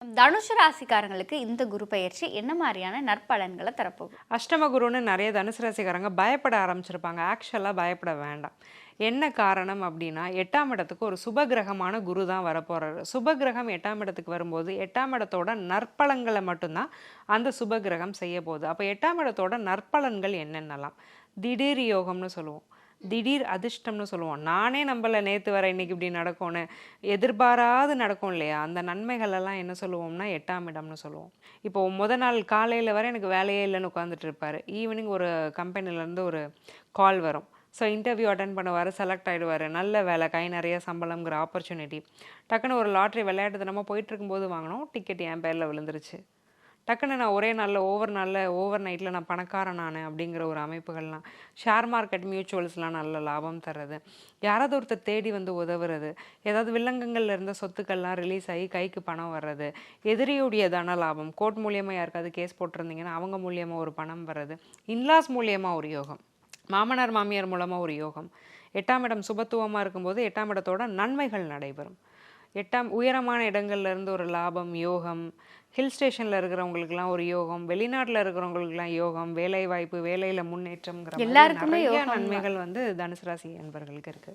தனுசு ராசிக்காரங்களுக்கு இந்த குரு பயிற்சி என்ன மாதிரியான நற்பலன்களை தரப்போகுது? அஷ்டம குருன்னு நிறைய தனுசு ராசிக்காரங்க பயப்பட ஆரம்பிச்சிருப்பாங்க. ஆக்சுவலாக பயப்பட வேண்டாம். என்ன காரணம் அப்படின்னா, 8ஆம் இடத்துக்கு ஒரு சுபகிரகமான குரு தான் வரப்போறாரு. சுபகிரகம் 8ஆம் இடத்துக்கு வரும்போது 8ஆம் இடத்தோட நற்பலன்களை மட்டும்தான் அந்த சுபகிரகம் செய்ய போகுது. அப்போ 8ஆம் இடத்தோட நற்பலன்கள் என்னென்னலாம்? திடீர் யோகம்னு சொல்லுவோம், திடீர் அதிர்ஷ்டம்னு சொல்லுவோம். நானே நம்பல நேற்று வர இன்னைக்கு இப்படி நடக்கும்னு. எதிர்பாராது நடக்கும் இல்லையா? அந்த நன்மைகள் எல்லாம் என்ன சொல்லுவோம்னா 8ஆம் இடம்னு சொல்லுவோம். இப்போ நாள் காலையில் வரை எனக்கு வேலையே இல்லைன்னு உட்காந்துட்டு இருப்பார். ஈவினிங் ஒரு கம்பெனிலேருந்து ஒரு கால் வரும். ஸோ இன்டர்வியூ அட்டன் பண்ணுவார், செலக்ட் ஆகிடுவார். நல்ல வேலை, கை நிறைய சம்பளம்ங்கிற ஆப்பர்ச்சுனிட்டி. டக்குன்னு ஒரு லாட்ரி விளையாட்டுத்தனமாக போயிட்டு இருக்கும்போது வாங்கினோம், டிக்கெட் என் பேரில் விழுந்துருச்சு. டக்குன்னு நான் ஒரே நாளில் ஓவர் நைட்டில் நான் பணக்காரன் ஆனேன் அப்படிங்கிற ஒரு அமைப்புகள்லாம். ஷேர் மார்க்கெட் மியூச்சுவல்ஸ்லாம் நல்ல லாபம் தர்றது, யாராவது ஒருத்தர் தேடி வந்து உதவுறது, ஏதாவது வில்லங்கங்கள்ல இருந்த சொத்துக்கள்லாம் ரிலீஸ் ஆகி கைக்கு பணம் வர்றது, எதிரியுடைய தன லாபம், கோர்ட் மூலியமாக யாருக்காவது கேஸ் போட்டிருந்தீங்கன்னா அவங்க மூலியமாக ஒரு பணம் வர்றது, இன்லாஸ் மூலியமாக ஒரு யோகம், மாமனார் மாமியார் மூலமாக ஒரு யோகம். 8ஆம் இடம் சுபத்துவமாக இருக்கும்போது 8ஆம் இடத்தோட நன்மைகள் நடைபெறும். உயரமான இடங்கள்ல இருந்து ஒரு லாபம், யோகம், ஹில் ஸ்டேஷன்ல இருக்கிறவங்களுக்குலாம் ஒரு யோகம், வெளிநாட்டில் இருக்கிறவங்களுக்குலாம் யோகம், வேலை வாய்ப்பு, வேலையில் முன்னேற்றம்ங்கிற மாதிரி எல்லாருக்குமே நிறைய யோகம் தான். நன்மைகள் வந்து தனுசு ராசி என்பர்களுக்கு இருக்குது.